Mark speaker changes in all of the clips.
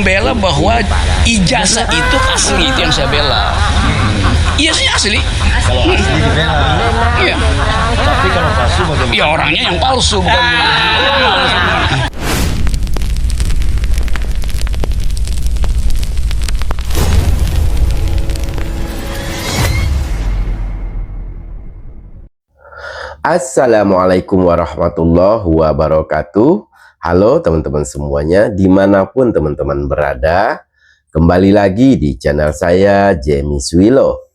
Speaker 1: membela bahwa ijazah itu asli, itu yang saya bela. Iya sih asli.
Speaker 2: Kalau asli dibela.
Speaker 1: Iya.
Speaker 2: Tapi kalau palsu bagaimana?
Speaker 1: Ya orangnya yang palsu bukan.
Speaker 3: Assalamualaikum warahmatullahi wabarakatuh. Halo teman-teman semuanya, dimanapun teman-teman berada. Kembali lagi di channel saya, Jemi Swilo.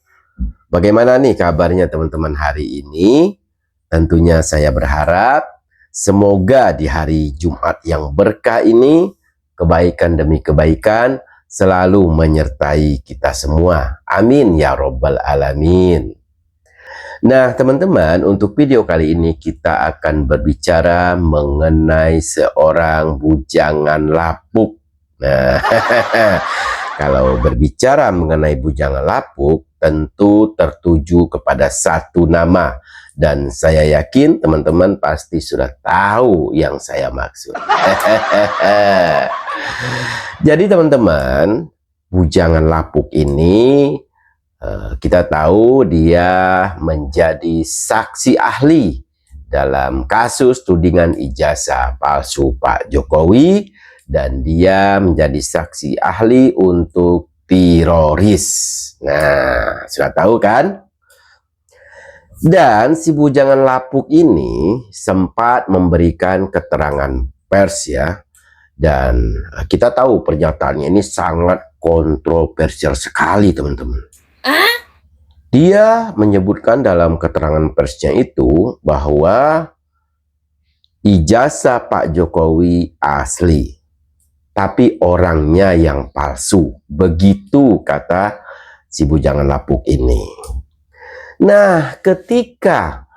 Speaker 3: Bagaimana nih kabarnya teman-teman hari ini? Tentunya saya berharap semoga di hari Jumat yang berkah ini, kebaikan demi kebaikan selalu menyertai kita semua. Amin ya robbal alamin. Nah teman-teman, untuk video kali ini kita akan berbicara mengenai seorang bujangan lapuk. Nah, kalau berbicara mengenai bujangan lapuk, tentu tertuju kepada satu nama. Dan saya yakin teman-teman pasti sudah tahu yang saya maksud. Jadi teman-teman, bujangan lapuk ini kita tahu dia menjadi saksi ahli dalam kasus tudingan ijazah palsu Pak Jokowi, dan dia menjadi saksi ahli untuk teroris. Nah, sudah tahu kan? Dan si bujangan lapuk ini sempat memberikan keterangan pers ya, dan kita tahu pernyataannya ini sangat kontroversial sekali teman-teman. Dia menyebutkan dalam keterangan persnya itu bahwa ijazah Pak Jokowi asli, tapi orangnya yang palsu. Begitu kata si bujangan lapuk ini. Nah, ketika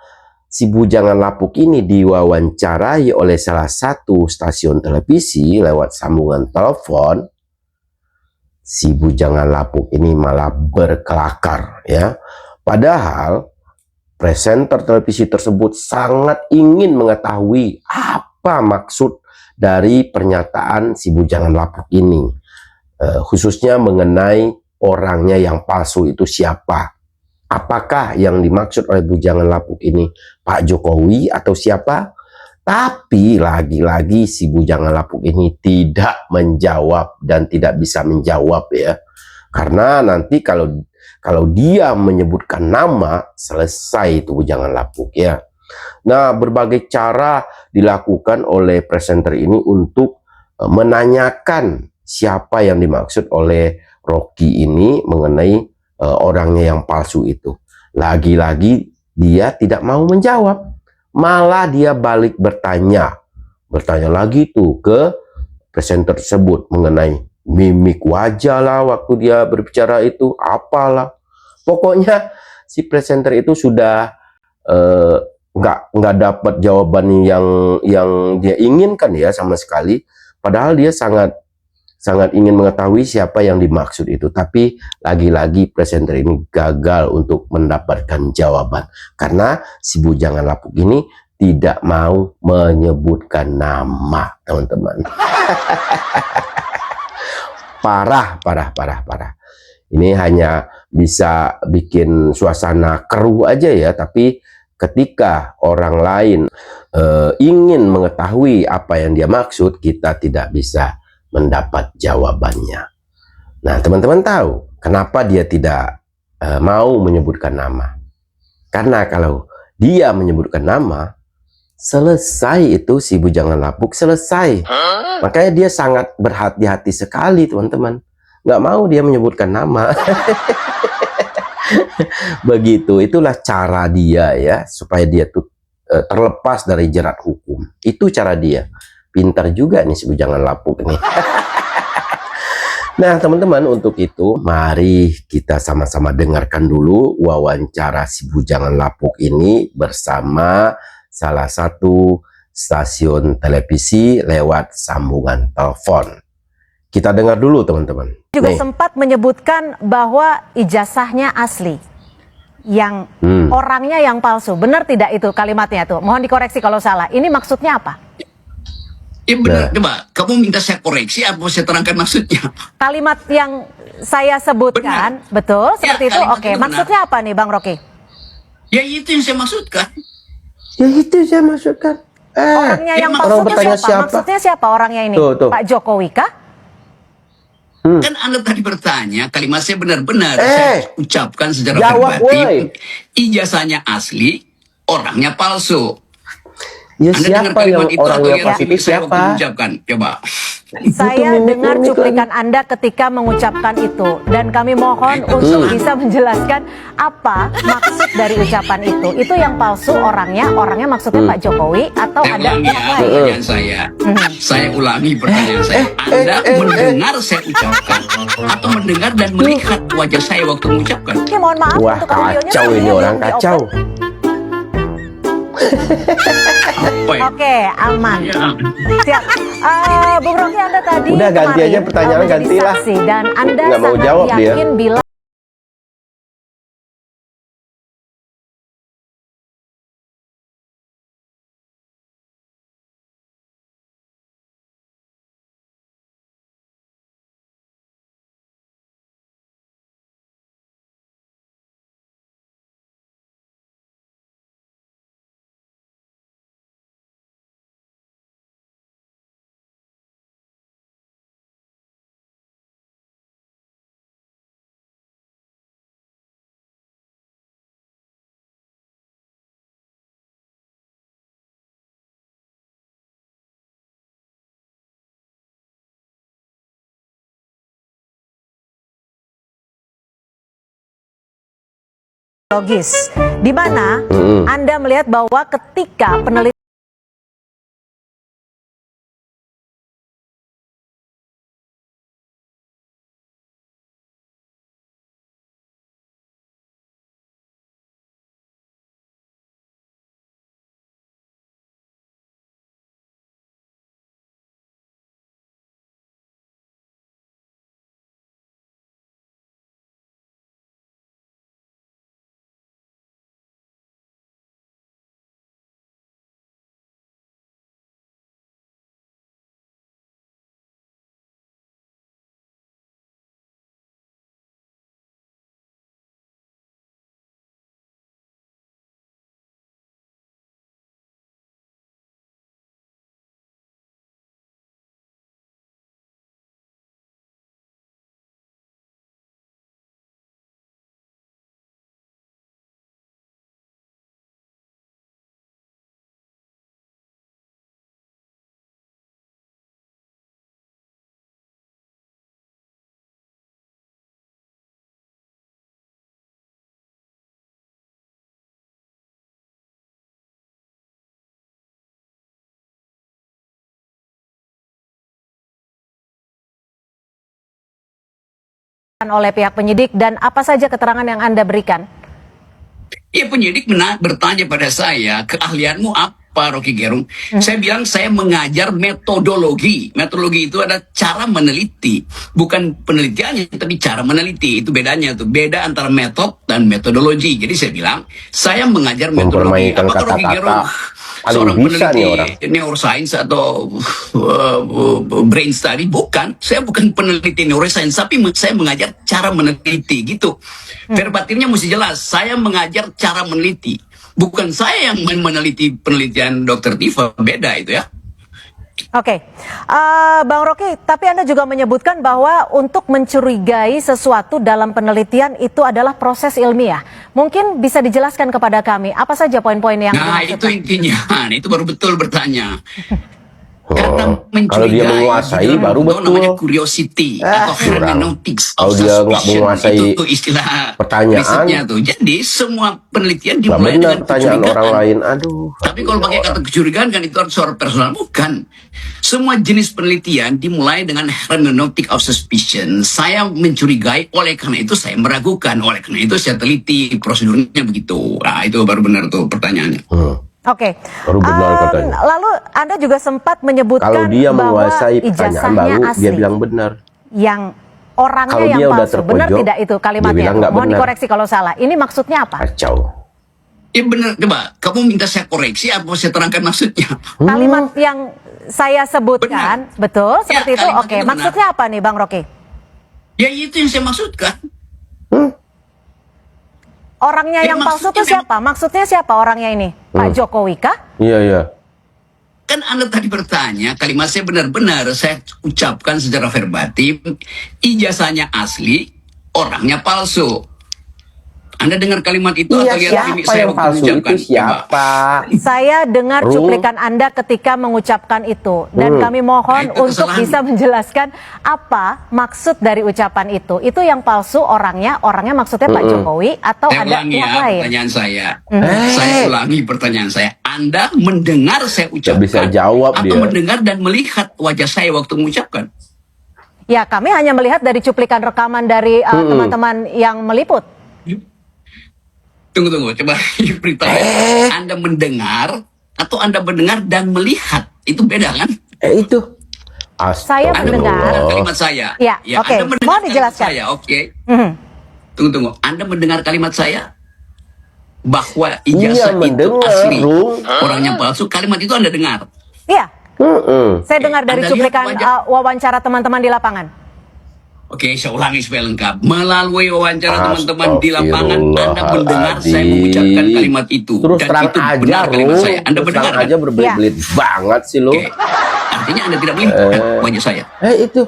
Speaker 3: si bujangan lapuk ini diwawancarai oleh salah satu stasiun televisi lewat sambungan telepon, si bujangan lapuk ini malah berkelakar ya. Padahal presenter televisi tersebut sangat ingin mengetahui apa maksud dari pernyataan si bujangan lapuk ini, khususnya mengenai orangnya yang palsu itu siapa. Apakah yang dimaksud oleh bujangan lapuk ini Pak Jokowi atau siapa? Tapi lagi-lagi si bujangan lapuk ini tidak menjawab dan tidak bisa menjawab ya. Karena nanti kalau dia menyebutkan nama, selesai itu bujangan lapuk ya. Nah, berbagai cara dilakukan oleh presenter ini untuk menanyakan siapa yang dimaksud oleh Rocky ini mengenai orangnya yang palsu itu. Lagi-lagi dia tidak mau menjawab. Malah dia balik bertanya lagi tuh ke presenter tersebut mengenai mimik wajah lah waktu dia berbicara itu, apalah. Pokoknya si presenter itu sudah nggak dapat jawaban yang dia inginkan ya sama sekali. Padahal dia sangat ingin mengetahui siapa yang dimaksud itu, tapi lagi-lagi presenter ini gagal untuk mendapatkan jawaban karena si bujangan lapuk ini tidak mau menyebutkan nama teman-teman. Parah. Ini hanya bisa bikin suasana keruh aja ya, tapi ketika orang lain ingin mengetahui apa yang dia maksud, kita tidak bisa mendapat jawabannya. Nah, teman-teman tahu kenapa dia tidak mau menyebutkan nama? Karena kalau dia menyebutkan nama, selesai itu si bujangan lapuk, selesai. Makanya dia sangat berhati-hati sekali, teman-teman. Nggak mau dia menyebutkan nama. Begitu, itulah cara dia ya, supaya dia tuh terlepas dari jerat hukum. Itu cara dia. Pintar juga nih si bujangan lapuk ini. Nah teman-teman, untuk itu mari kita sama-sama dengarkan dulu wawancara si bujangan lapuk ini bersama salah satu stasiun televisi lewat sambungan telepon. Kita dengar dulu teman-teman.
Speaker 4: Juga sempat menyebutkan bahwa ijazahnya asli, yang orangnya yang palsu. Benar tidak itu kalimatnya tuh? Mohon dikoreksi kalau salah. Ini maksudnya apa?
Speaker 1: Ya benar,
Speaker 3: Nah.
Speaker 1: coba kamu minta saya koreksi apa saya terangkan maksudnya?
Speaker 4: Kalimat yang saya sebutkan, betul seperti itu.
Speaker 1: kalimat
Speaker 4: Oke,
Speaker 1: itu benar.
Speaker 4: maksudnya apa nih Bang Rocky?
Speaker 1: Ya itu yang saya maksudkan.
Speaker 3: Ya itu saya maksudkan.
Speaker 4: Orangnya yang
Speaker 1: orang
Speaker 4: palsunya
Speaker 3: bertanya
Speaker 4: siapa?
Speaker 3: siapa?
Speaker 4: Maksudnya siapa orangnya ini?
Speaker 3: Tuh.
Speaker 4: Pak Jokowi kah?
Speaker 1: Kan Anda tadi bertanya, kalimat saya benar-benar saya ucapkan secara
Speaker 3: jawab,
Speaker 1: verbatim.
Speaker 3: woi.
Speaker 1: Ijazahnya asli, orangnya palsu.
Speaker 3: Ya
Speaker 1: Anda dengar
Speaker 3: siapa yang
Speaker 1: kalimat itu atau
Speaker 3: orangnya
Speaker 1: yang
Speaker 3: palsu itu
Speaker 1: saya waktu
Speaker 3: siapa?
Speaker 1: mengucapkan? Coba.
Speaker 4: Saya
Speaker 3: mimik-mimik
Speaker 4: dengar
Speaker 3: lagi.
Speaker 4: cuplikan Anda ketika mengucapkan itu dan kami mohon untuk bisa menjelaskan apa maksud dari ucapan itu. Itu yang palsu orangnya maksudnya Pak Jokowi atau
Speaker 1: Saya
Speaker 4: ada
Speaker 1: ulangi
Speaker 4: pihak
Speaker 1: ya
Speaker 4: lain?
Speaker 1: pertanyaan saya. Saya ulangi pertanyaan saya. Anda mendengar saya ucapkan atau mendengar dan melihat wajah saya waktu mengucapkan?
Speaker 4: Oke, mohon maaf
Speaker 3: Wah
Speaker 4: untuk audionya
Speaker 3: kacau ini
Speaker 4: sepertinya
Speaker 3: orang
Speaker 4: belum
Speaker 3: kacau.
Speaker 4: di-open.
Speaker 1: Apa ya?
Speaker 4: Oke, aman.
Speaker 1: Ya.
Speaker 4: Siap. Bung Rocky, Anda tadi
Speaker 3: Udah, ganti
Speaker 4: kemarin,
Speaker 3: aja pertanyaan,
Speaker 4: menjadi
Speaker 3: gantilah.
Speaker 4: saksi dan Anda
Speaker 3: Nggak mau
Speaker 4: sangat
Speaker 3: jawab dia.
Speaker 4: yakin bila logis, di mana Anda melihat bahwa ketika penelitian oleh pihak penyidik dan apa saja keterangan yang Anda berikan?
Speaker 1: Ya penyidik bertanya pada saya, keahlianmu apa Rocky Gerung? Saya bilang saya mengajar metodologi. Metodologi itu ada cara meneliti, bukan penelitiannya, tapi cara meneliti. Itu bedanya tuh, beda antara metode dan metodologi. Jadi saya bilang saya mengajar metodologi.
Speaker 3: Mempermainkan
Speaker 1: Apakah Rocky
Speaker 3: kata-kata.
Speaker 1: Gerung
Speaker 3: Paling
Speaker 1: seorang
Speaker 3: bisa nih
Speaker 1: peneliti
Speaker 3: orang.
Speaker 1: neuroscience atau brain study? Bukan, saya bukan peneliti neuroscience, tapi saya mengajar cara meneliti gitu. Verbatimnya mesti jelas, saya mengajar cara meneliti. Bukan saya yang meneliti penelitian Dr. Tifa, beda itu ya.
Speaker 4: Oke, Bang Rocky, tapi Anda juga menyebutkan bahwa untuk mencurigai sesuatu dalam penelitian itu adalah proses ilmiah. Mungkin bisa dijelaskan kepada kami, apa saja poin-poin yang
Speaker 1: Nah itu
Speaker 4: dimaksudkan?
Speaker 1: intinya, itu baru betul bertanya.
Speaker 3: Oh,
Speaker 1: Kata
Speaker 3: kalau dia
Speaker 1: mencurigai,
Speaker 3: menguasai
Speaker 1: di dalam
Speaker 3: baru
Speaker 1: buku
Speaker 3: betul.
Speaker 1: namanya curiosity atau
Speaker 3: kurang.
Speaker 1: hermeneutics of
Speaker 3: Kalau dia nggak
Speaker 1: suspicion.
Speaker 3: menguasai
Speaker 1: Itu tuh istilah
Speaker 3: pertanyaan,
Speaker 1: risetnya tuh. Jadi semua penelitian
Speaker 3: Nggak
Speaker 1: dimulai
Speaker 3: benar
Speaker 1: dengan
Speaker 3: pertanyaan
Speaker 1: kecurigaan.
Speaker 3: orang lain. Aduh.
Speaker 1: Tapi kalau pakai kata kecurigaan kan itu harus secara personal, bukan. Semua jenis penelitian dimulai dengan hermeneutic of suspicion. Saya mencurigai, oleh karena itu saya meragukan, oleh karena itu saya teliti prosedurnya begitu. Nah itu baru benar tuh pertanyaannya.
Speaker 4: Oke,
Speaker 3: Baru benar katanya.
Speaker 4: lalu Anda juga sempat menyebutkan
Speaker 3: Kalau dia
Speaker 4: bahwa
Speaker 3: menguasai pertanyaan
Speaker 4: ijazahnya
Speaker 3: baru,
Speaker 4: asli,
Speaker 3: dia bilang benar.
Speaker 4: yang orangnya
Speaker 3: Kalau
Speaker 4: yang
Speaker 3: dia udah
Speaker 4: palsu. Benar
Speaker 3: terpojok,
Speaker 4: tidak itu
Speaker 3: dia
Speaker 4: kalimatnya?
Speaker 3: bilang nggak
Speaker 4: Mohon
Speaker 3: benar.
Speaker 4: dikoreksi kalau salah. Ini maksudnya apa?
Speaker 3: Kacau.
Speaker 1: Ya benar, coba kamu minta saya koreksi apa saya terangkan maksudnya?
Speaker 4: Kalimat yang saya sebutkan, betul seperti itu.
Speaker 1: kalimat
Speaker 4: Oke,
Speaker 1: itu benar.
Speaker 4: maksudnya apa nih Bang Rocky?
Speaker 1: Ya itu yang saya maksudkan.
Speaker 4: Orangnya
Speaker 1: Ya,
Speaker 4: yang palsu itu
Speaker 1: maksudnya
Speaker 4: siapa? Maksudnya siapa orangnya ini? Pak Jokowi kah?
Speaker 3: Iya, iya.
Speaker 1: Kan Anda tadi bertanya, kalimat saya benar-benar saya ucapkan secara verbatim, ijazahnya asli, orangnya palsu. Anda dengar kalimat itu
Speaker 3: Iya,
Speaker 1: atau lihat
Speaker 3: siapa
Speaker 1: mimik saya
Speaker 3: yang
Speaker 1: waktu
Speaker 3: palsu
Speaker 1: mengucapkan?
Speaker 3: itu siapa?
Speaker 4: Saya dengar
Speaker 3: Rum.
Speaker 4: cuplikan Anda ketika mengucapkan itu. Dan kami mohon
Speaker 1: Nah, itu
Speaker 4: untuk
Speaker 1: kesalahan.
Speaker 4: bisa menjelaskan apa maksud dari ucapan itu. Itu yang palsu orangnya maksudnya Pak Jokowi atau
Speaker 1: Saya
Speaker 4: ada
Speaker 1: ulangi
Speaker 4: pihak
Speaker 1: ya
Speaker 4: lain?
Speaker 1: pertanyaan saya. Saya ulangi pertanyaan saya. Anda mendengar saya
Speaker 3: Nggak
Speaker 1: ucapkan
Speaker 3: bisa jawab
Speaker 1: atau
Speaker 3: dia.
Speaker 1: mendengar dan melihat wajah saya waktu mengucapkan?
Speaker 4: Ya, kami hanya melihat dari cuplikan rekaman dari teman-teman yang meliput.
Speaker 1: Tunggu, coba beritahu. Anda mendengar atau Anda mendengar dan melihat itu beda kan?
Speaker 3: Itu.
Speaker 4: Saya
Speaker 1: Anda
Speaker 4: mendengar.
Speaker 1: mendengar kalimat saya.
Speaker 4: Ya, oke.
Speaker 1: Anda mendengar
Speaker 4: Mohon
Speaker 1: kalimat
Speaker 4: dijelaskan.
Speaker 1: saya, oke.
Speaker 4: Mhm.
Speaker 1: Tunggu. Anda mendengar kalimat saya bahwa
Speaker 3: Iya,
Speaker 1: ijazah itu
Speaker 3: mendengar,
Speaker 1: asli,
Speaker 3: Rum.
Speaker 1: orangnya palsu. Kalimat itu Anda dengar.
Speaker 4: Iya, saya dengar dari
Speaker 1: Anda lihat
Speaker 4: cuplikan
Speaker 1: wajah-
Speaker 4: wawancara teman-teman di lapangan.
Speaker 1: Oke, saya ulangi supaya lengkap. Melalui wawancara teman-teman di lapangan, Anda mendengar saya mengucapkan kalimat itu.
Speaker 3: Terus
Speaker 1: Dan
Speaker 3: terang
Speaker 1: itu
Speaker 3: aja,
Speaker 1: benar kalimat
Speaker 3: Rum.
Speaker 1: saya. Anda
Speaker 3: Terus
Speaker 1: mendengar
Speaker 3: terang
Speaker 1: kan?
Speaker 3: aja berbelit-belit banget sih lo.
Speaker 1: Oke. Artinya Anda tidak melihat kan wajah saya.
Speaker 3: Itu.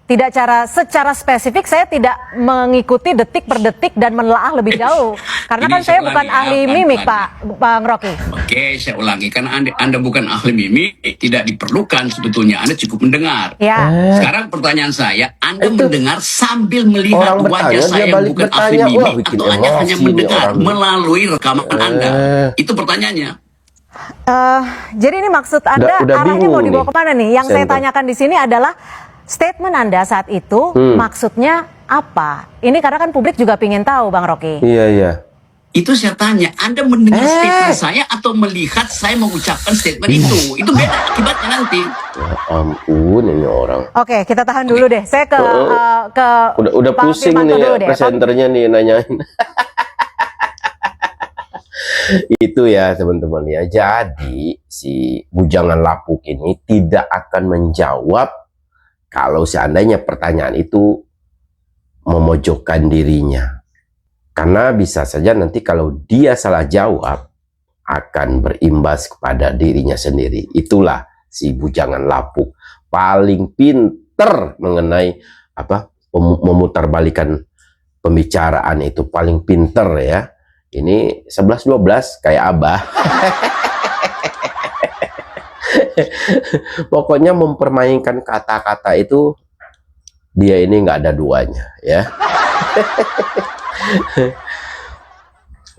Speaker 4: Tidak secara spesifik saya tidak mengikuti detik per detik dan menelaah lebih jauh. Karena
Speaker 1: Ini
Speaker 4: kan saya
Speaker 1: saya
Speaker 4: bukan
Speaker 1: ulangi ya,
Speaker 4: ahli
Speaker 1: pelan-pelan
Speaker 4: mimik,
Speaker 1: ya.
Speaker 4: Bang Rocky.
Speaker 1: Oke, saya ulangi. Karena Anda bukan ahli mimik, tidak diperlukan sebetulnya. Anda cukup mendengar.
Speaker 4: Ya.
Speaker 1: Sekarang pertanyaan saya, Anda
Speaker 3: Itu.
Speaker 1: mendengar sambil melihat
Speaker 3: Orang bertanya,
Speaker 1: wajah
Speaker 3: dia
Speaker 1: saya yang
Speaker 3: balik
Speaker 1: bukan ahli
Speaker 3: bertanya. Wah,
Speaker 1: mimik
Speaker 3: bikin
Speaker 1: atau hanya
Speaker 3: emosi nih
Speaker 1: mendengar
Speaker 3: orang.
Speaker 1: melalui rekaman Anda? Itu pertanyaannya.
Speaker 4: Jadi ini maksud Anda
Speaker 3: Udah
Speaker 4: arahnya mau
Speaker 3: bingung
Speaker 4: dibawa
Speaker 3: nih,
Speaker 4: kemana nih? Yang saya
Speaker 3: Center.
Speaker 4: tanyakan di sini adalah statement Anda saat itu maksudnya apa? Ini karena kan publik juga ingin tahu, Bang Rocky.
Speaker 3: Iya, iya.
Speaker 1: Itu saya tanya, Anda mendengar statement saya atau melihat saya mengucapkan statement itu? Itu beda akibatnya nanti.
Speaker 3: Ya ampun ini orang.
Speaker 4: Oke, kita tahan dulu deh. Saya ke
Speaker 3: Udah
Speaker 4: Pak
Speaker 3: pusing
Speaker 4: Firmanto
Speaker 3: nih
Speaker 4: dulu
Speaker 3: ya,
Speaker 4: deh.
Speaker 3: presenternya nih nanyain. Itu ya teman-teman ya. Jadi si bujangan lapuk ini tidak akan menjawab kalau seandainya pertanyaan itu memojokkan dirinya. Karena bisa saja nanti kalau dia salah jawab akan berimbas kepada dirinya sendiri. Itulah si bujangan lapuk paling pinter mengenai apa memutarbalikan pembicaraan itu, paling pinter ya. Ini 11-12 kayak Abah. Pokoknya mempermainkan kata-kata itu dia ini nggak ada duanya ya.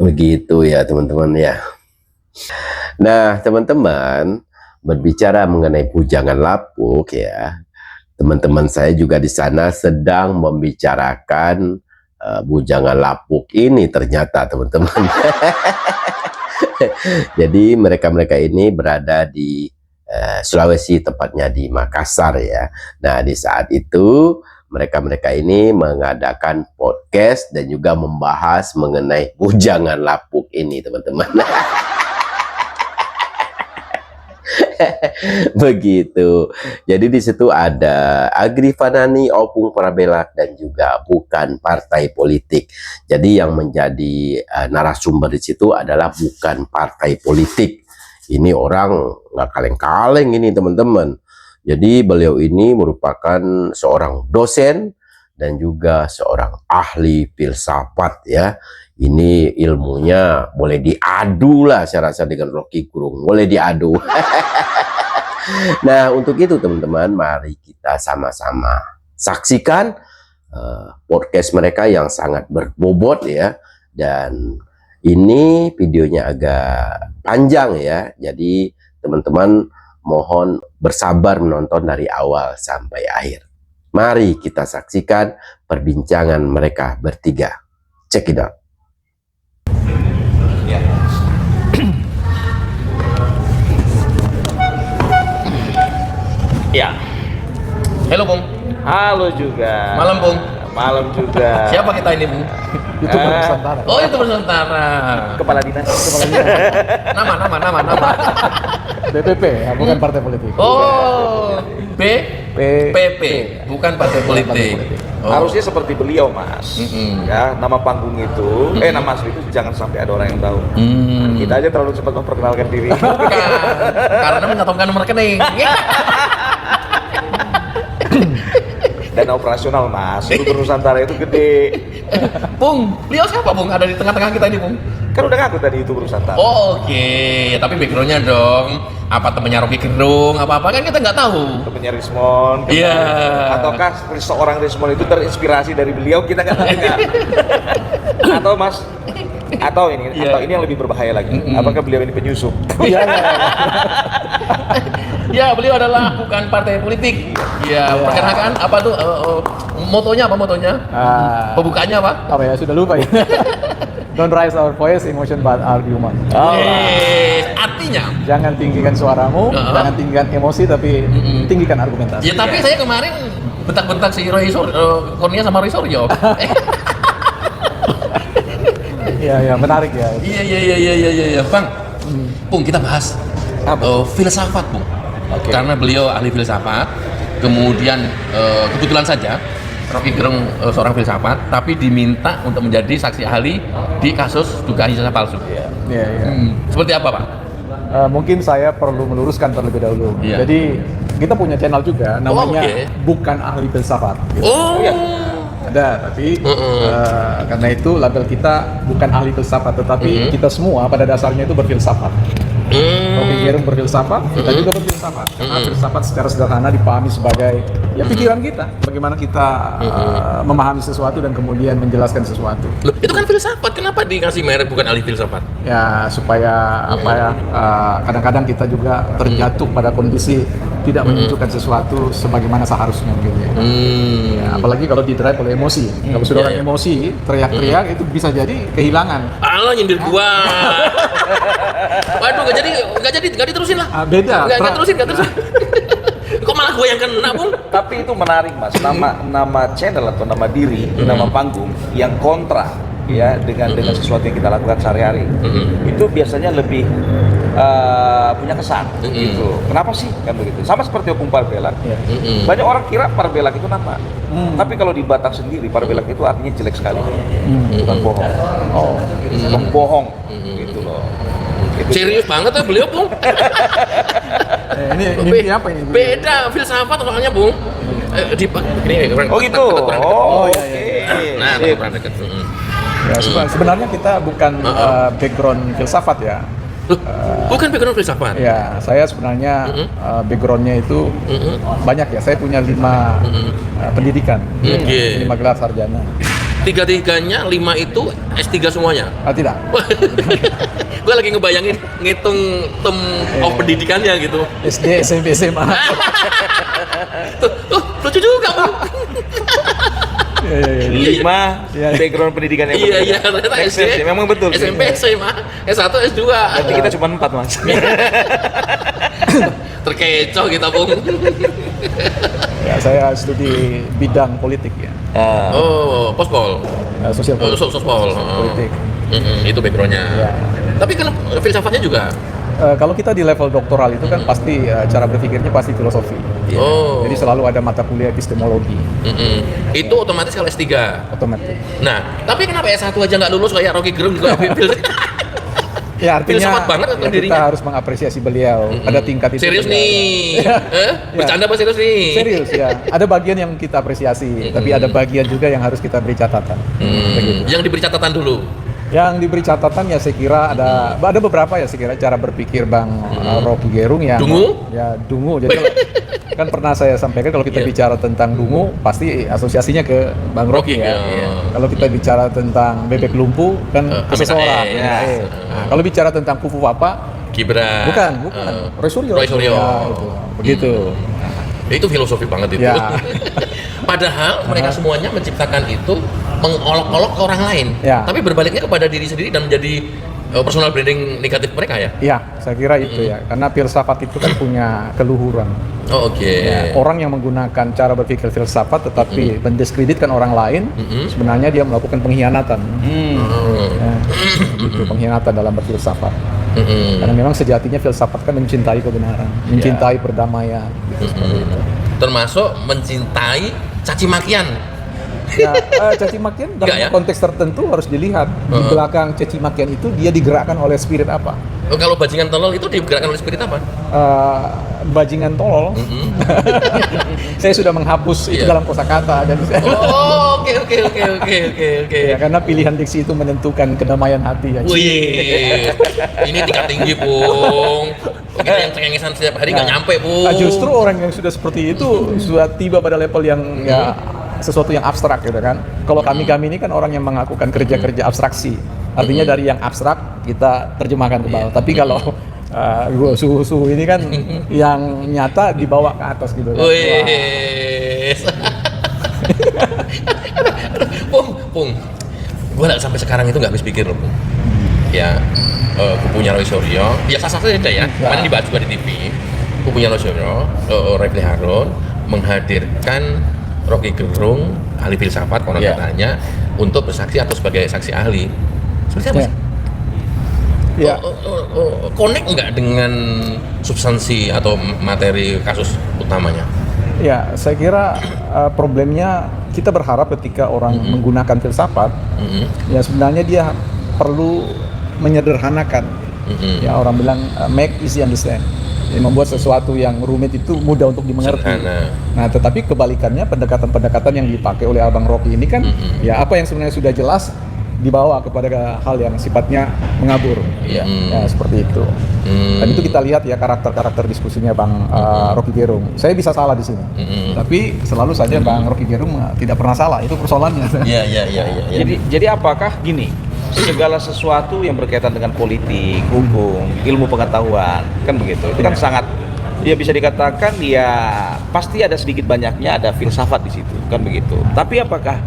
Speaker 3: Begitu ya teman-teman ya. Nah teman-teman, berbicara mengenai bujangan lapuk ya, teman-teman saya juga di sana sedang membicarakan bujangan lapuk ini ternyata teman-teman. Jadi mereka-mereka ini berada di Sulawesi, tepatnya di Makassar ya. Nah di saat itu mereka-mereka ini mengadakan podcast dan juga membahas mengenai bujangan lapuk ini teman-teman. Begitu. Jadi di situ ada Agri Fanani, Opung Parabelak dan juga bukan partai politik. Jadi yang menjadi narasumber di situ adalah bukan partai politik. Ini orang nggak kaleng-kaleng ini teman-teman. Jadi beliau ini merupakan seorang dosen dan juga seorang ahli filsafat ya. Ini ilmunya boleh diadu lah saya rasa dengan Rocky Gerung, boleh diadu. Nah untuk itu teman-teman, mari kita sama-sama saksikan podcast mereka yang sangat berbobot ya. Dan ini videonya agak panjang ya, jadi teman-teman mohon bersabar menonton dari awal sampai akhir. Mari kita saksikan perbincangan mereka bertiga. Check it out.
Speaker 2: Ya. Halo, Bung.
Speaker 5: Halo juga.
Speaker 2: Malam, Bung.
Speaker 5: Malam juga.
Speaker 6: Siapa kita ini, Bung?
Speaker 7: YouTuber Nusantara.
Speaker 6: Oh, itu Nusantara.
Speaker 5: Kepala dinas.
Speaker 6: Nama.
Speaker 7: BPP, ya, bukan partai politik.
Speaker 6: Oh, PP, bukan partai politik. Oh.
Speaker 5: Harusnya seperti beliau, Mas. Ya, nama panggung itu, nama asli itu jangan sampai ada orang yang tahu. Kita aja terlalu cepat memperkenalkan diri.
Speaker 6: Bukan, karena menyatukan nomor rekening.
Speaker 5: Dana operasional, Mas. Itu Nusantara itu gede.
Speaker 6: Bung, beliau siapa, Bung? Ada di tengah-tengah kita ini, Bung.
Speaker 5: Kan udah ngaku tadi itu Nusantara.
Speaker 6: Oh, oke, tapi backgroundnya dong. Apa temennya Rocky Gerung, apa-apa kan kita nggak tahu.
Speaker 5: Temennya Rismon.
Speaker 6: Iya.
Speaker 5: Ataukah seorang Rismon itu terinspirasi dari beliau, kita nggak tahu. Atau Mas, atau ini yang lebih berbahaya lagi. Apakah beliau ini penyusup?
Speaker 6: Ya, beliau adalah bukan partai politik. Ya, perkenalkan apa tuh motonya apa motonya? Pembukaannya apa?
Speaker 7: Apa ya, sudah lupa ya. Don't raise our voice, emotion but argument.
Speaker 6: Artinya?
Speaker 7: Jangan tinggikan suaramu, jangan tinggikan emosi, tapi tinggikan argumentasi.
Speaker 6: Ya, tapi saya kemarin bentak-bentak si Roy Kurnia sama Roy Suryo.
Speaker 7: Iya, menarik ya.
Speaker 6: Iya. Bang, Bung, kita bahas filsafat, Bung.
Speaker 5: Okay.
Speaker 6: Karena beliau ahli filsafat, kemudian kebetulan saja Rocky Gerung seorang filsafat, tapi diminta untuk menjadi saksi ahli di kasus dugaan ijazah palsu.
Speaker 7: Iya.
Speaker 6: Seperti apa, Pak?
Speaker 7: Mungkin saya perlu meluruskan terlebih dahulu.
Speaker 6: Iya.
Speaker 7: Jadi kita punya channel juga, namanya
Speaker 6: oke.
Speaker 7: Bukan Ahli Filsafat. Gitu.
Speaker 6: Oh,
Speaker 7: Ada, tapi karena itu label kita bukan ahli filsafat, tetapi kita semua pada dasarnya itu berfilsafat. Rocky Gerung berfilsafat, kita juga berfilsafat. Karena filsafat secara sederhana dipahami sebagai ya pikiran kita, bagaimana kita memahami sesuatu dan kemudian menjelaskan sesuatu.
Speaker 6: loh, itu kan filsafat. Kenapa dikasih merek bukan ahli filsafat?
Speaker 7: Ya supaya kadang-kadang kita juga terjatuh pada kondisi tidak menunjukkan sesuatu sebagaimana seharusnya gitu ya. Ya, apalagi kalau didrive oleh emosi. Kalau sudah orang emosi teriak-teriak itu bisa jadi kehilangan.
Speaker 6: Allah nyindir gua. Waduh, nggak diterusin lah.
Speaker 7: Beda.
Speaker 6: Nggak terusin. Kok malah gua yang kena, Bung?
Speaker 5: Tapi itu menarik, Mas. Nama channel atau nama diri, nama panggung yang kontra ya dengan sesuatu yang kita lakukan sehari-hari. Itu biasanya lebih punya kesan gitu. Kenapa sih kan begitu? Sama seperti Opung Parbelak. Banyak orang kira Parbelak itu nama. Tapi kalau di Batak sendiri Parbelak itu artinya jelek sekali. Bukan bohong. Pembohong gitu loh. Itu
Speaker 6: Serius banget ya beliau, Bung.
Speaker 7: Ini apa ini?
Speaker 6: Beda filsafat soalnya, Bung. Ini
Speaker 5: Oh gitu. Oh
Speaker 7: iya.
Speaker 6: Nah,
Speaker 5: Sip.
Speaker 6: kurang dekat.
Speaker 7: Ya, sebenarnya kita bukan background filsafat ya.
Speaker 6: Bukan background filsafat.
Speaker 7: Ya, saya sebenarnya backgroundnya itu banyak ya. Saya punya 5 pendidikan, 5 gelar sarjana.
Speaker 6: Tiga-tiganya 5 itu S3 semuanya.
Speaker 7: Tidak.
Speaker 6: Gue lagi ngebayangin ngitung pendidikannya gitu.
Speaker 7: SD, SMP, SMA.
Speaker 6: Tuh, lucu juga, Bung.
Speaker 5: Lima background pendidikan yang
Speaker 6: Iya, ternyata SD.
Speaker 5: Memang betul.
Speaker 6: SMP, SMA, S1, S2.
Speaker 5: Berarti kita cuma 4, Mas.
Speaker 6: Terkecoh kita, Bung.
Speaker 7: Ya, saya studi bidang politik ya.
Speaker 6: Oh, pospol.
Speaker 7: Sosial politik.
Speaker 6: Sospol.
Speaker 7: Politik.
Speaker 6: Itu backgroundnya.
Speaker 7: Ya.
Speaker 6: Tapi kan filsafatnya juga.
Speaker 7: Kalau kita di level doktoral itu kan pasti cara berpikirnya pasti filosofi.
Speaker 6: Oh.
Speaker 7: Jadi selalu ada mata kuliah epistemologi.
Speaker 6: Itu otomatis kalau S3.
Speaker 7: Otomatis.
Speaker 6: Nah, tapi kenapa S1 aja nggak lulus kayak Rocky Gerung juga
Speaker 7: Ya artinya
Speaker 6: filsafat banget kan
Speaker 7: kita
Speaker 6: dirinya.
Speaker 7: harus mengapresiasi beliau pada tingkat itu.
Speaker 6: Serius
Speaker 7: beliau.
Speaker 6: nih. Bercanda apa serius nih?
Speaker 7: Serius ya. Ada bagian yang kita apresiasi, tapi ada bagian juga yang harus kita beri catatan. Begitu.
Speaker 6: Yang diberi catatan dulu.
Speaker 7: Yang diberi catatan ya saya kira ada beberapa ya saya kira cara berpikir Bang Rocky Gerung yang
Speaker 6: Dungu?
Speaker 7: Ya dungu. Jadi kan pernah saya sampaikan kalau kita bicara tentang dungu pasti asosiasinya ke Bang Rocky ya. Kalau kita bicara tentang bebek lumpuh kan ke seseorang.
Speaker 6: Amin
Speaker 7: Ya. Nah, kalau bicara tentang kufu apa?
Speaker 6: Gibran.
Speaker 7: Bukan. Roy Suryo.
Speaker 6: Roy Suryo.
Speaker 7: Ya, itu. Begitu.
Speaker 6: Itu filosofi banget itu.
Speaker 7: Ya.
Speaker 6: Padahal mereka semuanya menciptakan itu mengolok-olok ke orang lain.
Speaker 7: Ya.
Speaker 6: Tapi berbaliknya kepada diri sendiri dan menjadi personal branding negatif mereka ya?
Speaker 7: Ya, saya kira itu ya, karena filsafat itu kan punya keluhuran.
Speaker 6: Oh, oke.
Speaker 7: Ya, orang yang menggunakan cara berpikir filsafat tetapi mendiskreditkan orang lain, sebenarnya dia melakukan pengkhianatan. Ya, itu pengkhianatan dalam berfilsafat. Karena memang sejatinya filsafat kan mencintai kebenaran, mencintai perdamaian. Gitu, seperti itu.
Speaker 6: Termasuk mencintai caci makian.
Speaker 7: Ya, caci makian dalam
Speaker 6: Enggak ya?
Speaker 7: konteks tertentu harus dilihat di belakang caci makian itu dia digerakkan oleh spirit apa.
Speaker 6: Oh, kalau bajingan tolol itu digerakkan oleh spirit apa?
Speaker 7: Bajingan tolol. Saya sudah menghapus itu
Speaker 6: Iya.
Speaker 7: dalam kosakata dan
Speaker 6: Oh, oke.
Speaker 7: ya, karena pilihan diksi itu menentukan kedamaian hati ya.
Speaker 6: Wih, ini tingkat tinggi, Bung. Kita yang cengengesan setiap hari nggak nyampe, Bung.
Speaker 7: Justru orang yang sudah seperti itu sudah tiba pada level yang ya sesuatu yang abstrak gitu kan. Kalau kami ini kan orang yang mengakukan kerja-kerja abstraksi. Artinya dari yang abstrak kita terjemahkan ke bawah. Tapi kalau suhu ini kan yang nyata dibawa ke atas gitu kan.
Speaker 6: Wih. Pung, gue sampai sekarang itu nggak habis pikir loh, Pung. Ya, kupunya Roy Suryo, ya sah-sah saja ya. Kemarin dibahas juga di TV. Kupunya Roy Suryo, Refli Harun menghadirkan Rocky Gerung, ahli filsafat konon katanya, untuk bersaksi atau sebagai saksi ahli. Seperti apa sih?
Speaker 7: Ya.
Speaker 6: Connect nggak dengan substansi atau materi kasus utamanya?
Speaker 7: Ya, saya kira problemnya kita berharap ketika orang menggunakan filsafat, ya sebenarnya dia perlu menyederhanakan. Ya, orang bilang make easy understand. Ya, membuat sesuatu yang rumit itu mudah untuk dimengerti.
Speaker 6: Sederhana.
Speaker 7: Nah, tetapi kebalikannya pendekatan-pendekatan yang dipakai oleh Abang Rocky ini kan, ya apa yang sebenarnya sudah jelas dibawa kepada hal yang sifatnya mengabur.
Speaker 6: Iya.
Speaker 7: Ya, seperti itu. Dan itu kita lihat ya karakter-karakter diskusinya Bang Rocky Gerung. Saya bisa salah di sini, tapi selalu saja Bang Rocky Gerung tidak pernah salah. Itu persoalannya.
Speaker 6: Iya.
Speaker 5: Jadi apakah gini, segala sesuatu yang berkaitan dengan politik, hukum, ilmu pengetahuan, kan begitu. Itu kan sangat, ya bisa dikatakan ya pasti ada sedikit banyaknya ada filsafat di situ, kan begitu. Tapi apakah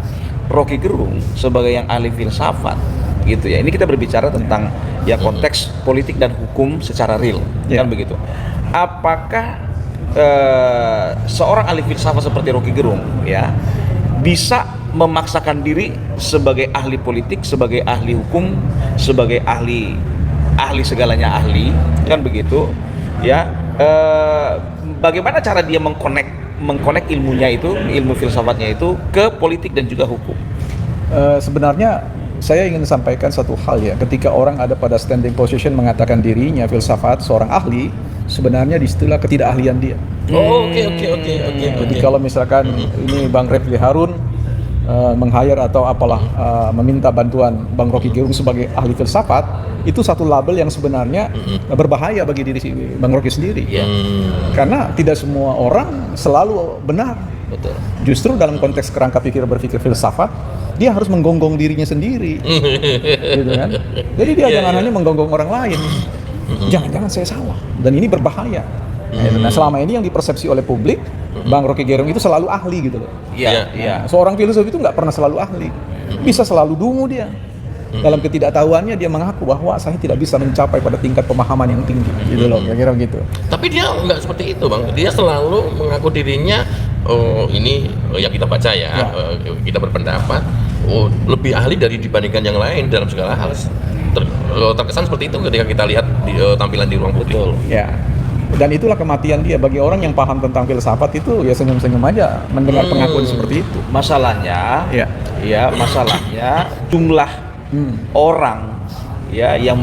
Speaker 5: Rocky Gerung sebagai yang ahli filsafat gitu ya, ini kita berbicara tentang ya konteks politik dan hukum secara real, kan begitu. Apakah seorang ahli filsafat seperti Rocky Gerung ya bisa memaksakan diri sebagai ahli politik, sebagai ahli hukum, sebagai ahli segalanya ahli, kan begitu ya. Bagaimana cara dia mengkonek ilmunya itu, ilmu filsafatnya itu ke politik dan juga hukum?
Speaker 7: Sebenarnya saya ingin sampaikan satu hal ya, ketika orang ada pada standing position mengatakan dirinya filsafat, seorang ahli, sebenarnya disitulah ketidakahlian dia.
Speaker 6: Oke.
Speaker 7: Jadi kalau misalkan ini Bang Refli Harun meng-hire atau apalah meminta bantuan Bang Rocky Gerung sebagai ahli filsafat, itu satu label yang sebenarnya berbahaya bagi diri Bang Rocky sendiri. Karena tidak semua orang selalu benar.
Speaker 6: Betul.
Speaker 7: Justru dalam konteks kerangka berpikir filsafat, dia harus menggonggong dirinya sendiri. Gitu kan? Jadi dia jangan hanya menggonggong orang lain. Jangan-jangan saya salah. Dan ini berbahaya. Nah, selama ini yang dipersepsi oleh publik, Bang Rocky Gerung itu selalu ahli gitu loh.
Speaker 5: Iya.
Speaker 7: Seorang filsuf itu nggak pernah selalu ahli. Bisa selalu dungu dia. Dalam ketidaktahuannya dia mengaku bahwa saya tidak bisa mencapai pada tingkat pemahaman yang tinggi. Gitu loh, kira-kira gitu.
Speaker 6: Tapi dia nggak seperti itu, Bang. Dia selalu mengaku dirinya, ini yang kita baca ya, kita berpendapat, lebih ahli dibandingkan yang lain dalam segala hal. Terkesan seperti itu ketika kita lihat tampilan di ruang publik.
Speaker 7: Ya. Dan itulah kematian dia. Bagi orang yang paham tentang filsafat itu ya senyum-senyum aja mendengar pengakuan seperti itu.
Speaker 5: Masalahnya, masalahnya jumlah orang ya yang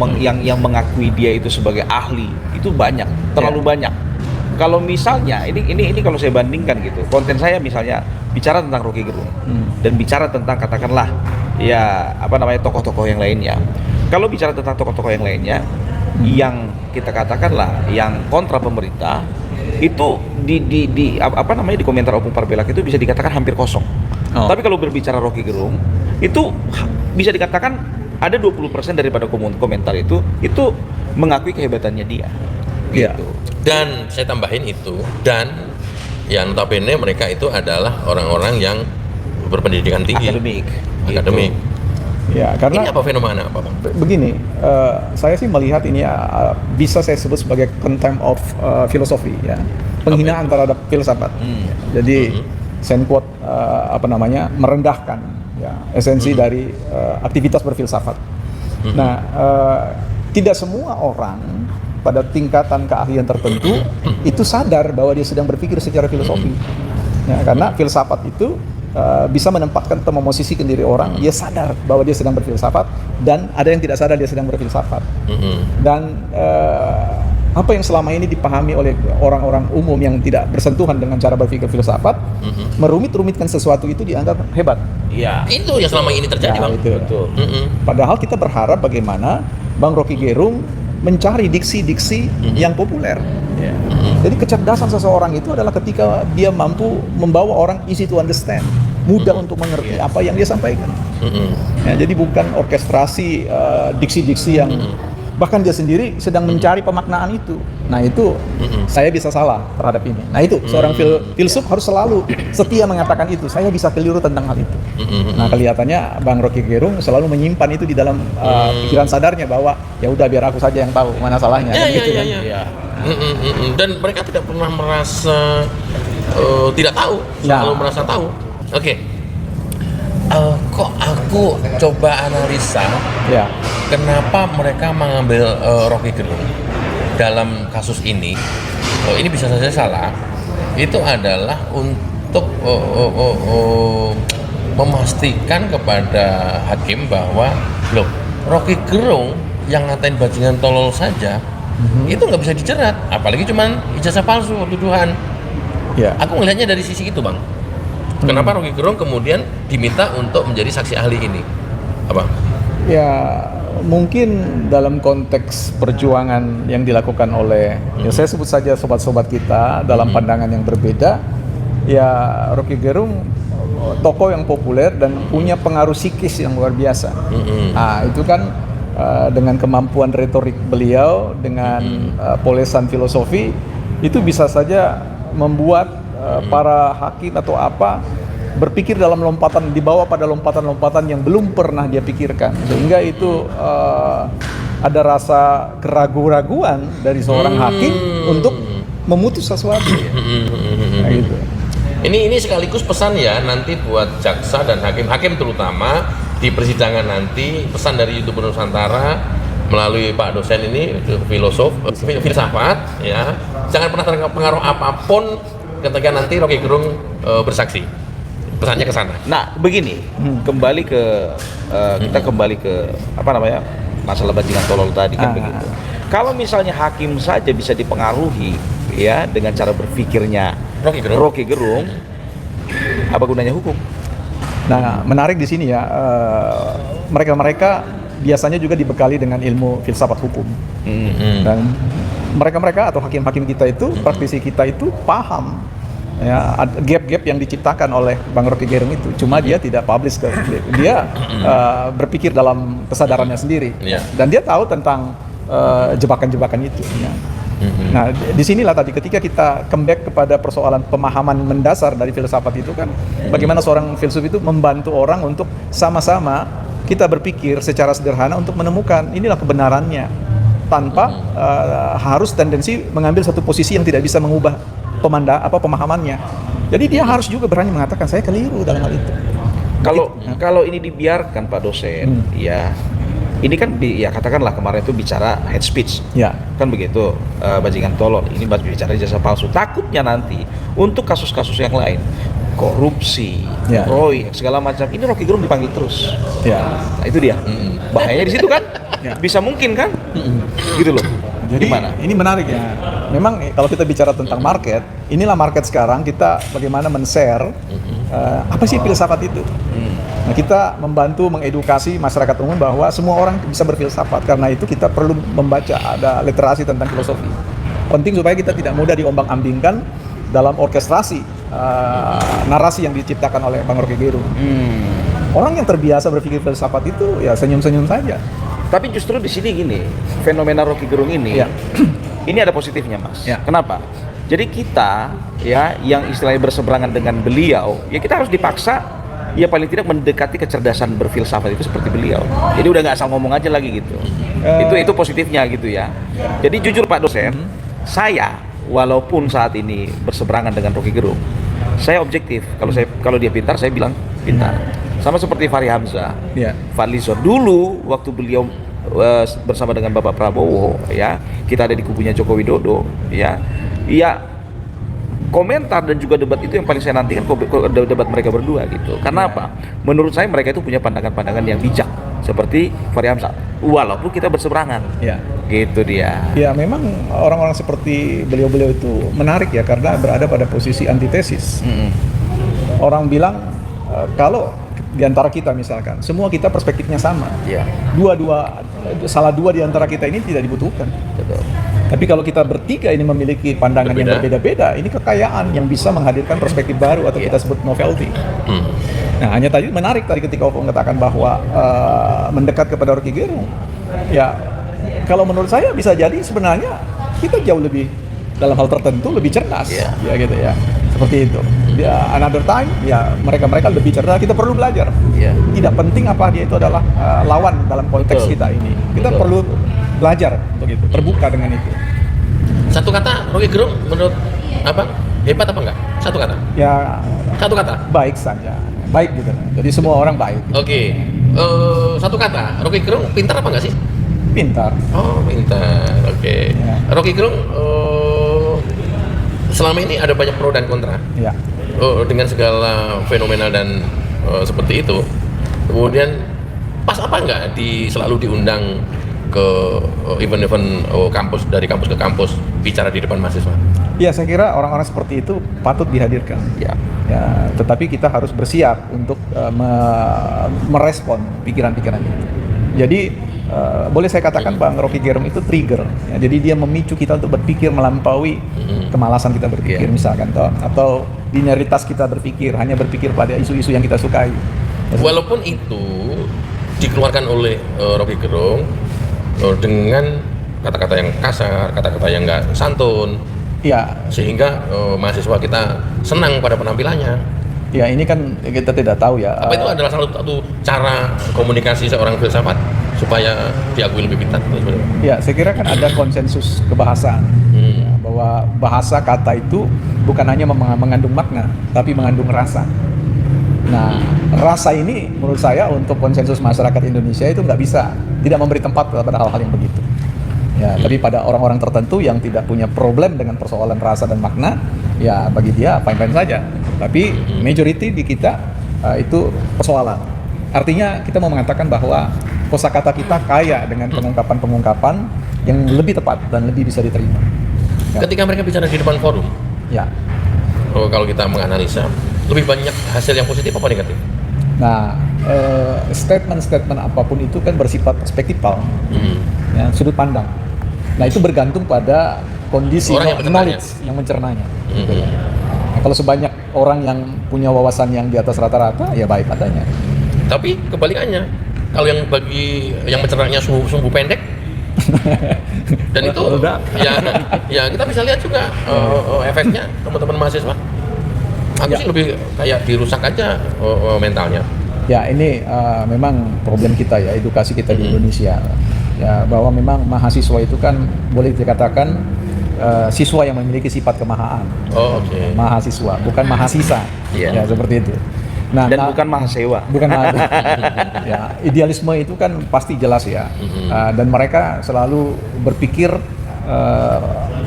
Speaker 5: mengakui dia itu sebagai ahli itu banyak, terlalu banyak. Kalau misalnya ini kalau saya bandingkan gitu, konten saya misalnya bicara tentang Rocky Gerung dan bicara tentang katakanlah ya tokoh-tokoh yang lainnya. Kalau bicara tentang tokoh-tokoh yang lainnya yang kita katakanlah yang kontra pemerintah itu di komentar opung Parbelak itu bisa dikatakan hampir kosong. Tapi kalau berbicara Rocky Gerung itu bisa dikatakan ada 20% daripada komentar itu mengakui kehebatannya dia. Gitu.
Speaker 6: Dan saya tambahin itu, dan ya notabene mereka itu adalah orang-orang yang berpendidikan tinggi,
Speaker 5: Akademik.
Speaker 6: akademik.
Speaker 7: Ya,
Speaker 6: Ini
Speaker 7: karena
Speaker 6: apa fenomena apa Bang?
Speaker 7: begini, saya sih melihat ini bisa saya sebut sebagai contempt of philosophy, ya, penghinaan terhadap filsafat. Jadi saya quote merendahkan ya esensi dari aktivitas berfilsafat. Nah, tidak semua orang pada tingkatan keahlian tertentu itu sadar bahwa dia sedang berpikir secara filosofi. Ya, karena filsafat itu bisa menempatkan atau memosisikan diri orang, dia sadar bahwa dia sedang berfilsafat, dan ada yang tidak sadar dia sedang berfilsafat. Dan apa yang selama ini dipahami oleh orang-orang umum yang tidak bersentuhan dengan cara berpikir filsafat, merumit-rumitkan sesuatu itu dianggap hebat.
Speaker 5: Iya.
Speaker 6: Itu yang selama ini terjadi
Speaker 7: Ya,
Speaker 6: Bang.
Speaker 7: itu.
Speaker 5: Betul.
Speaker 7: Padahal kita berharap bagaimana Bang Rocky Gerung mencari diksi-diksi yang populer. Ya. Jadi kecerdasan seseorang itu adalah ketika dia mampu membawa orang easy to understand, mudah untuk mengerti apa yang dia sampaikan. Ya, jadi bukan orkestrasi diksi-diksi yang bahkan dia sendiri sedang mencari pemaknaan itu. Nah itu saya bisa salah terhadap ini. Nah itu seorang filsuf harus selalu setia mengatakan itu. Saya bisa keliru tentang hal itu. Nah kelihatannya Bang Rocky Gerung selalu menyimpan itu di dalam pikiran sadarnya bahwa ya udah biar aku saja yang tahu mana salahnya. Kan gitu kan.
Speaker 5: Iya.
Speaker 6: Dan mereka tidak pernah merasa tidak tahu,
Speaker 7: Ya.
Speaker 6: selalu merasa tahu. Oke. Kok aku coba analisa
Speaker 7: Ya.
Speaker 6: kenapa mereka mengambil Rocky Gerung dalam kasus ini bisa saja salah, itu adalah untuk memastikan kepada hakim bahwa loh, Rocky Gerung yang ngatain bajingan tolol saja itu nggak bisa dijerat, apalagi cuman ijazah palsu, tuduhan.
Speaker 7: Ya.
Speaker 6: Aku melihatnya dari sisi itu Bang. Kenapa Rocky Gerung kemudian diminta untuk menjadi saksi ahli ini? Apa?
Speaker 7: Ya mungkin dalam konteks perjuangan yang dilakukan oleh ya saya sebut saja sobat-sobat kita dalam pandangan yang berbeda, ya Rocky Gerung tokoh yang populer dan punya pengaruh psikis yang luar biasa. Nah itu kan dengan kemampuan retorik beliau, dengan polesan filosofi, itu bisa saja membuat para hakim atau apa berpikir dalam lompatan, dibawa pada lompatan-lompatan yang belum pernah dia pikirkan, sehingga itu ada rasa keraguan-raguan dari seorang hakim untuk memutus sesuatu. Nah, gitu.
Speaker 6: Ini sekaligus pesan ya nanti buat jaksa dan hakim terutama di persidangan nanti, pesan dari YouTuber Nusantara melalui Pak dosen ini filsafat ya, jangan pernah terpengaruh apapun ketika nanti Rocky Gerung bersaksi. Pesannya ke sana.
Speaker 5: Nah, begini, kembali ke kita kembali ke masalah bajingan tolol tadi kan begitu. Kalau misalnya hakim saja bisa dipengaruhi ya dengan cara berpikirnya Rocky Gerung, apa gunanya hukum?
Speaker 7: Nah, menarik di sini ya, mereka biasanya juga dibekali dengan ilmu filsafat hukum. Dan mereka atau hakim-hakim kita itu, praktisi kita itu paham ya gap-gap yang diciptakan oleh Bang Rocky Gerung itu. Cuma dia tidak publish ke publik. Dia berpikir dalam kesadarannya sendiri. Dan dia tahu tentang jebakan-jebakan itu ya. Nah, disinilah tadi ketika kita comeback kepada persoalan pemahaman mendasar dari filsafat itu kan, bagaimana seorang filsuf itu membantu orang untuk sama-sama kita berpikir secara sederhana untuk menemukan inilah kebenarannya, tanpa harus tendensi mengambil satu posisi yang tidak bisa mengubah pemahamannya. Jadi dia harus juga berani mengatakan saya keliru dalam hal itu.
Speaker 5: Kalau ini dibiarkan Pak dosen, ya ini kan ya katakanlah kemarin itu bicara hate speech,
Speaker 7: ya
Speaker 5: kan begitu, bajingan tolol. Ini bicara jasa palsu. Takutnya nanti untuk kasus-kasus yang lain, korupsi, proyek segala macam, ini Rocky Gerung dipanggil terus.
Speaker 7: Ya.
Speaker 5: Nah itu dia. Bahayanya di situ kan. Bisa mungkin kan? Gitu loh.
Speaker 7: Jadi
Speaker 5: gimana?
Speaker 7: Ini menarik ya. Memang kalau kita bicara tentang market, inilah market sekarang, kita bagaimana men-share apa sih filsafat itu. Nah, kita membantu mengedukasi masyarakat umum bahwa semua orang bisa berfilsafat. Karena itu kita perlu membaca, ada literasi tentang filosofi. Penting supaya kita tidak mudah diombang-ambingkan dalam orkestrasi narasi yang diciptakan oleh Bang Rocky Gerung. Orang yang terbiasa berpikir filsafat itu ya senyum-senyum saja.
Speaker 5: Tapi justru di sini gini, fenomena Rocky Gerung ini, ini ada positifnya Mas. Kenapa? Jadi kita ya yang istilahnya berseberangan dengan beliau, ya kita harus dipaksa ya paling tidak mendekati kecerdasan berfilsafat itu seperti beliau. Jadi udah nggak asal ngomong aja lagi gitu. Itu positifnya gitu ya. Jadi jujur Pak dosen, saya walaupun saat ini berseberangan dengan Rocky Gerung, saya objektif. Kalau dia pintar, saya bilang pintar. Sama seperti Fahri Hamzah,
Speaker 7: Iya.
Speaker 5: Fadlizon dulu waktu beliau bersama dengan Bapak Prabowo, ya kita ada di kubunya Joko Widodo, ya komentar dan juga debat itu yang paling saya nantikan debat mereka berdua gitu. Karena apa? Menurut saya mereka itu punya pandangan-pandangan yang bijak seperti Fahri Hamzah. Walaupun kita berseberangan,
Speaker 7: Ya.
Speaker 5: gitu dia.
Speaker 7: Ya memang orang-orang seperti beliau-beliau itu menarik ya karena berada pada posisi antitesis. Orang bilang kalau di antara kita misalkan, semua kita perspektifnya sama.
Speaker 5: Iya.
Speaker 7: Salah dua di antara kita ini tidak dibutuhkan.
Speaker 5: Betul.
Speaker 7: Tapi kalau kita bertiga ini memiliki pandangan yang berbeda-beda, ini kekayaan yang bisa menghadirkan perspektif baru atau kita sebut novelty. Nah, hanya tadi menarik tadi ketika Opung mengatakan bahwa mendekat kepada Rocky Gerung. Ya, kalau menurut saya bisa jadi sebenarnya kita jauh lebih dalam hal tertentu lebih cerdas, ya gitu ya. Seperti itu. Ya, another time, ya mereka lebih cerdas. Kita perlu belajar. Tidak penting apa dia itu adalah lawan dalam konteks kita ini. Kita perlu belajar untuk itu, terbuka dengan itu.
Speaker 6: Satu kata, Rocky Gerung menurut apa? Hebat apa enggak? Satu kata.
Speaker 7: Ya,
Speaker 6: Satu kata.
Speaker 7: baik saja, baik gitu. Jadi semua orang baik.
Speaker 6: Oke. Satu kata, Rocky Gerung pintar apa enggak sih?
Speaker 7: Pintar.
Speaker 6: Oh, pintar. Oke.
Speaker 7: Ya.
Speaker 6: Rocky Gerung selama ini ada banyak pro dan kontra.
Speaker 7: Ya.
Speaker 6: Dengan segala fenomenal dan seperti itu. Kemudian pas apa enggak selalu diundang ke event-event kampus, dari kampus ke kampus, bicara di depan mahasiswa?
Speaker 7: Ya, saya kira orang-orang seperti itu patut dihadirkan. Ya, tetapi kita harus bersiap untuk merespon pikiran-pikiran itu. Jadi boleh saya katakan Bang Rocky Gerung itu trigger. Ya, jadi dia memicu kita untuk berpikir melampaui kemalasan kita berpikir misalkan, atau linearitas kita berpikir, hanya berpikir pada isu-isu yang kita sukai.
Speaker 6: Walaupun itu dikeluarkan oleh Rocky Gerung dengan kata-kata yang kasar, kata-kata yang nggak santun,
Speaker 7: ya,
Speaker 6: sehingga mahasiswa kita senang pada penampilannya.
Speaker 7: Ya, ini kan kita tidak tahu ya.
Speaker 6: Apa itu adalah salah satu cara komunikasi seorang filsafat supaya diakui lebih pintar?
Speaker 7: Ya, saya kira kan ada konsensus kebahasaan, ya, bahwa bahasa kata itu bukan hanya mengandung makna, tapi mengandung rasa. Nah, rasa ini menurut saya untuk konsensus masyarakat Indonesia itu tidak memberi tempat pada hal-hal yang begitu. Ya, tapi pada orang-orang tertentu yang tidak punya problem dengan persoalan rasa dan makna, ya bagi dia fine-fine saja. Tapi majority di kita itu persoalan. Artinya kita mau mengatakan bahwa kosakata kita kaya dengan pengungkapan-pengungkapan yang lebih tepat dan lebih bisa diterima. Ya.
Speaker 6: Ketika mereka bicara di depan forum,
Speaker 7: Ya.
Speaker 6: Kalau kita menganalisa, lebih banyak hasil yang positif apa negatif?
Speaker 7: Nah, statement-statement apapun itu kan bersifat perspektifal, ya, sudut pandang. Nah, itu bergantung pada kondisi
Speaker 6: Orang yang
Speaker 7: knowledge yang mencernanya. Gitu ya. Nah, kalau sebanyak orang yang punya wawasan yang di atas rata-rata, ya baik adanya.
Speaker 6: Tapi kebalikannya, kalau yang mencernanya sumbu pendek, dan itu ya kita bisa lihat juga efeknya teman-teman mahasiswa. Aku sih lebih kayak dirusak aja mentalnya.
Speaker 7: Ya, ini memang problem kita ya, edukasi kita di Indonesia. Ya, bahwa memang mahasiswa itu kan boleh dikatakan siswa yang memiliki sifat kemahaan.
Speaker 6: Oke.
Speaker 7: Mahasiswa, bukan mahasiswa. Ya, seperti itu. Nah,
Speaker 5: bukan mahasewa.
Speaker 7: Bukan ya, idealisme itu kan pasti jelas ya. Dan mereka selalu berpikir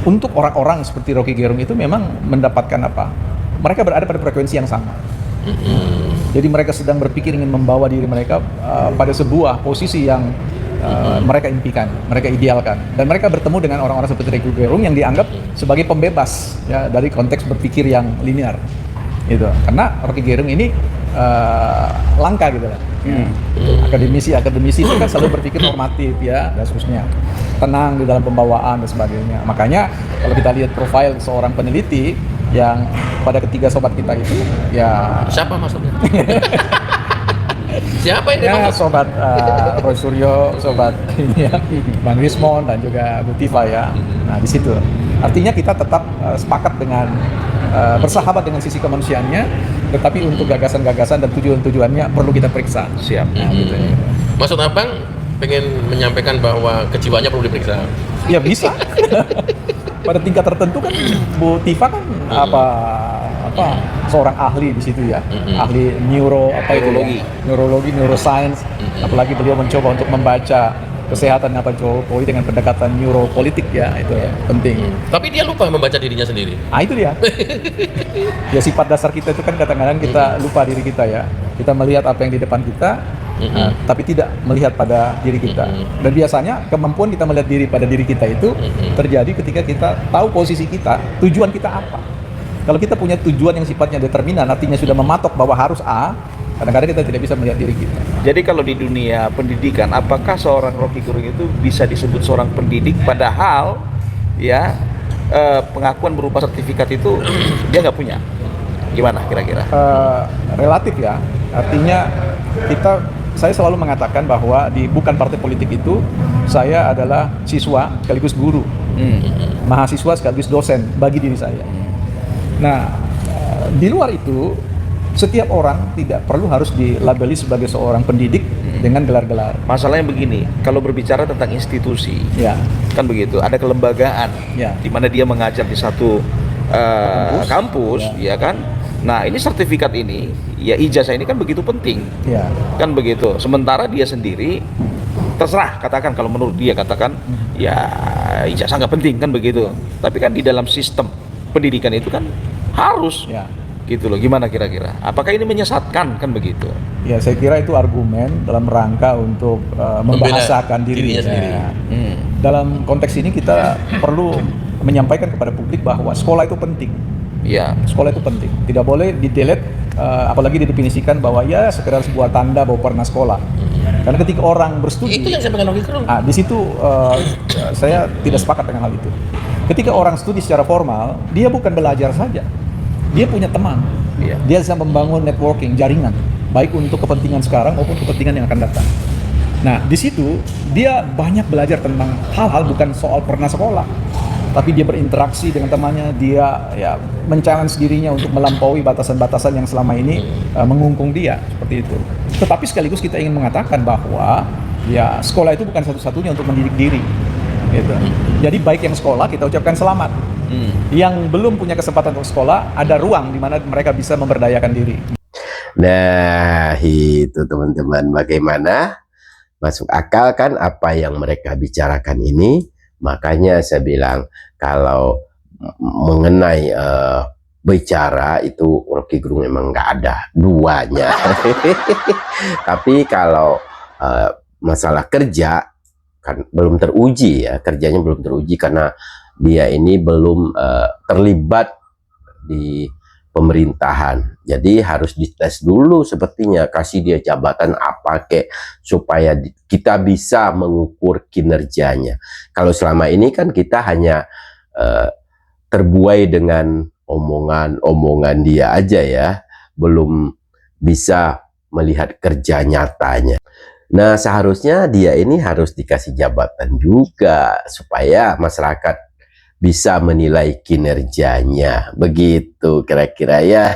Speaker 7: untuk orang-orang seperti Rocky Gerung itu memang mendapatkan apa? Mereka berada pada frekuensi yang sama. Jadi mereka sedang berpikir ingin membawa diri mereka pada sebuah posisi yang mereka impikan, mereka idealkan, dan mereka bertemu dengan orang-orang seperti Rocky Gerung yang dianggap sebagai pembebas ya dari konteks berpikir yang linear. Gitu. Karena Rocky Gerung ini langka gitu lah. Akademisi itu kan selalu berpikir normatif ya dan seterusnya, tenang di dalam pembawaan dan sebagainya. Makanya kalau kita lihat profil seorang peneliti yang pada ketiga sobat kita itu ya
Speaker 6: Siapa maksudnya? Siapa yang
Speaker 7: ya
Speaker 6: dimaksud?
Speaker 7: sobat Roy Suryo, sobat ini ya Bang Rismon dan juga Bu Tifa ya. Nah di situ Artinya kita tetap sepakat dengan bersahabat dengan sisi kemanusiaannya, tetapi untuk gagasan-gagasan dan tujuan-tujuannya perlu kita periksa.
Speaker 5: Siap.
Speaker 7: Nah, gitu ya.
Speaker 6: Maksud abang pengen menyampaikan bahwa kejiwaannya perlu diperiksa.
Speaker 7: Ya bisa. Pada tingkat tertentu kan Bu Tifa kan apa seorang ahli di situ ya, ahli neurologi, neuroscience. Apalagi beliau mencoba untuk membaca kesehatan Pak Jokowi dengan pendekatan neuropolitik ya, itu penting.
Speaker 6: Tapi dia lupa membaca dirinya sendiri.
Speaker 7: Ah itu dia. Ya sifat dasar kita itu kan kadang-kadang kita lupa diri kita ya. Kita melihat apa yang di depan kita, tapi tidak melihat pada diri kita. Dan biasanya kemampuan kita melihat diri pada diri kita itu terjadi ketika kita tahu posisi kita, tujuan kita apa. Kalau kita punya tujuan yang sifatnya determinan, artinya sudah mematok bahwa harus A, kadang-kadang kita tidak bisa melihat diri kita.
Speaker 5: Jadi kalau di dunia pendidikan, apakah seorang Rocky Gerung itu bisa disebut seorang pendidik, padahal ya pengakuan berupa sertifikat itu dia nggak punya? Gimana kira-kira?
Speaker 7: Relatif ya, artinya saya selalu mengatakan bahwa di bukan partai politik itu saya adalah siswa sekaligus guru, mahasiswa sekaligus dosen bagi diri saya. Nah, di luar itu setiap orang tidak perlu harus dilabeli sebagai seorang pendidik dengan gelar-gelar.
Speaker 5: Masalahnya begini, kalau berbicara tentang institusi,
Speaker 7: Ya,
Speaker 5: kan begitu, ada kelembagaan
Speaker 7: Ya.
Speaker 5: di mana dia mengajar di satu kampus, ya kan? Nah, ini sertifikat ini, ya ijazah ini kan begitu penting,
Speaker 7: ya,
Speaker 5: kan begitu. Sementara dia sendiri terserah, katakan kalau menurut dia katakan ya ijazah nggak penting, kan begitu. Tapi kan di dalam sistem pendidikan itu kan harus,
Speaker 7: ya.
Speaker 5: gitu loh. Gimana kira-kira? Apakah ini menyesatkan, kan begitu?
Speaker 7: Ya, saya kira itu argumen dalam rangka untuk membahasakan
Speaker 6: dirinya sendiri.
Speaker 7: Dalam konteks ini kita perlu menyampaikan kepada publik bahwa sekolah itu penting.
Speaker 5: Ya.
Speaker 7: Sekolah itu penting. Tidak boleh di-delete, apalagi didefinisikan bahwa ya sekedar sebuah tanda bahwa pernah sekolah. Karena ketika orang berstudi,
Speaker 6: Itu yang saya pengen Rocky Gerung.
Speaker 7: di situ saya tidak sepakat dengan hal itu. Ketika orang studi secara formal, dia bukan belajar saja, dia punya teman,
Speaker 5: Iya.
Speaker 7: dia bisa membangun networking, jaringan, baik untuk kepentingan sekarang maupun kepentingan yang akan datang. Nah, di situ dia banyak belajar tentang hal-hal bukan soal pernah sekolah, tapi dia berinteraksi dengan temannya, dia ya men-challenge dirinya untuk melampaui batasan-batasan yang selama ini mengungkung dia, seperti itu. Tetapi sekaligus kita ingin mengatakan bahwa ya sekolah itu bukan satu-satunya untuk mendidik diri, gitu. Jadi baik yang sekolah kita ucapkan selamat. Yang belum punya kesempatan untuk sekolah, ada ruang di mana mereka bisa memberdayakan diri.
Speaker 3: Nah, itu teman-teman, bagaimana? Masuk akal kan apa yang mereka bicarakan ini? Makanya saya bilang kalau mengenai bicara itu Rocky Gerung memang nggak ada duanya. Tapi kalau masalah kerja kan belum teruji ya, kerjanya belum teruji karena dia ini belum terlibat di pemerintahan. Jadi harus dites dulu sepertinya, kasih dia jabatan apa kek supaya kita bisa mengukur kinerjanya. Kalau selama ini kan kita hanya terbuai dengan omongan-omongan dia aja ya, belum bisa melihat kerja nyatanya. Nah, seharusnya dia ini harus dikasih jabatan juga supaya masyarakat bisa menilai kinerjanya. Begitu kira-kira ya.